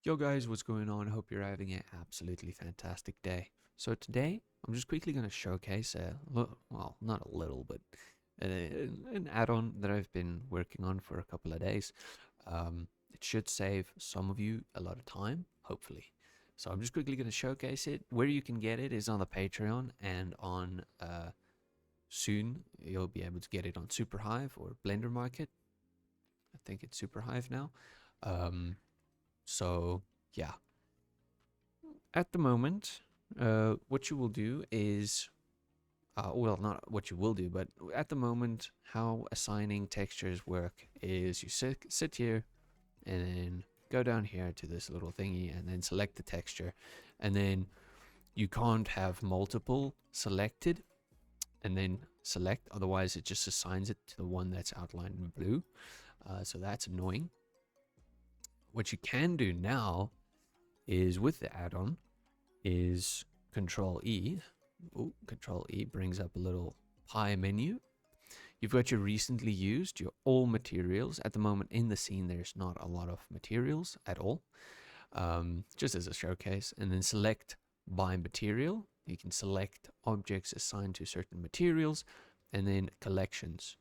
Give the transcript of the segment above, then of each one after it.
Yo guys, what's going on? Hope you're having an absolutely fantastic day. So today, I'm just quickly going to showcase well, not a little, but an add-on that I've been working on for a couple of days. It should save some of you a lot of time, hopefully. So I'm just quickly going to showcase it. Where you can get it is on the Patreon, and on soon you'll be able to get it on Superhive or Blender Market. I think it's Superhive now. So yeah, at the moment, what you will do is, well, not what you will do, but at the moment, how assigning textures work is you sit here and then go down here to this little thingy and then select the texture, and then you can't have multiple selected and then select, otherwise it just assigns it to the one that's outlined in blue. So that's annoying. What you can do now is, with the add-on, is Control E. Control E brings up a little pie menu. You've got your recently used, your all materials. At the moment in the scene, there's not a lot of materials at all, just as a showcase. And then select by material. You can select objects assigned to certain materials, and then collections.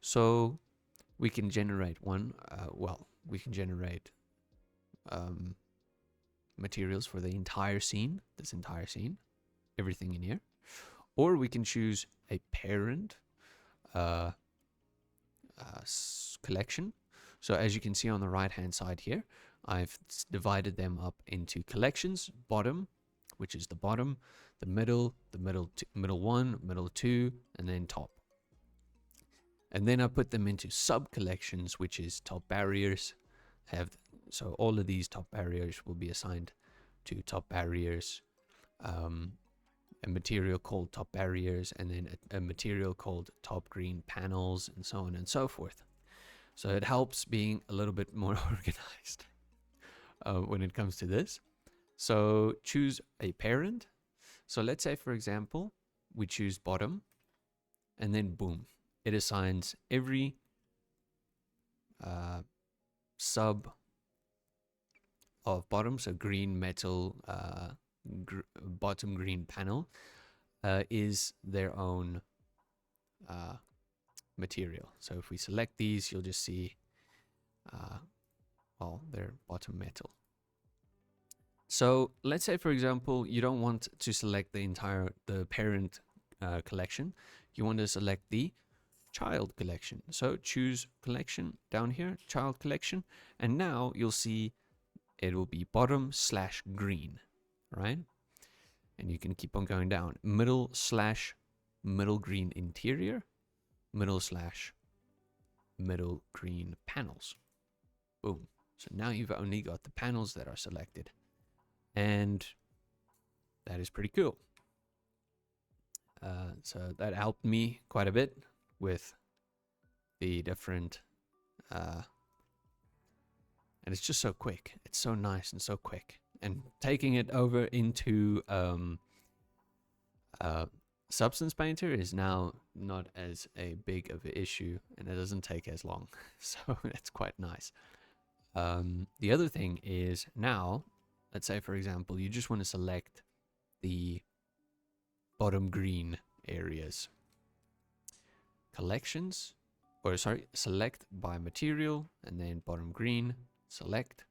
So we can generate one, we can generate materials for the entire scene, everything in here, or we can choose a parent collection. So as you can see on the right hand side here, I've divided them up into collections: bottom, which is the bottom, the middle one, middle two, and then top. And then I put them into sub collections, which is top barriers. So all of these top barriers will be assigned to top barriers, a material called top barriers, and then a material called top green panels, and so on and so forth. So it helps being a little bit more organized when it comes to this. So choose a parent. So let's say, for example, we choose bottom, and then boom, it assigns every sub of bottom. So green metal, bottom green panel is their own material. So if we select these, you'll just see they're bottom metal. So let's say, for example, you don't want to select the parent collection. You want to select the child collection. So choose collection down here, child collection, and now you'll see it will be bottom/green, right? And you can keep on going down. Middle/middle green interior, middle/middle green panels. Boom. So now you've only got the panels that are selected, and that is pretty cool. So that helped me quite a bit with the different and it's just so quick. It's so nice and so quick. And taking it over into Substance Painter is now not as a big of an issue, and it doesn't take as long. So it's quite nice. The other thing is, now, let's say, for example, you just want to select the bottom green areas. Collections, or sorry, select by material, and then bottom green. Select,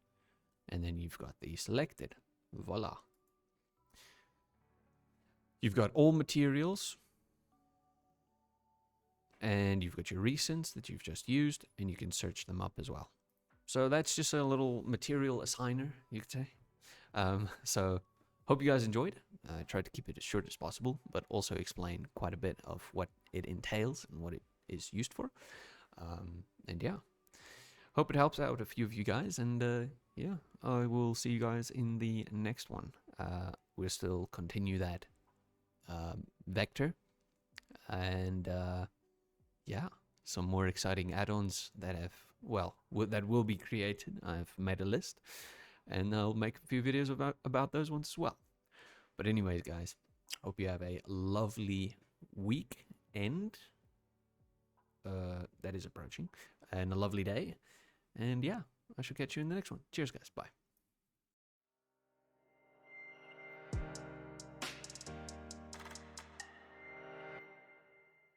and then you've got the selected. Voila. You've got all materials, and you've got your recents that you've just used, and you can search them up as well. So that's just a little material assigner, you could say. So hope you guys enjoyed. I tried to keep it as short as possible, but also explain quite a bit of what it entails and what it is used for. And yeah. Hope it helps out a few of you guys, and yeah, I will see you guys in the next one. We'll still continue that vector, and yeah, some more exciting add-ons that that will be created. I've made a list, and I'll make a few videos about those ones as well. But anyways, guys, hope you have a lovely weekend that is approaching, and a lovely day. And yeah, I shall catch you in the next one. Cheers, guys. Bye.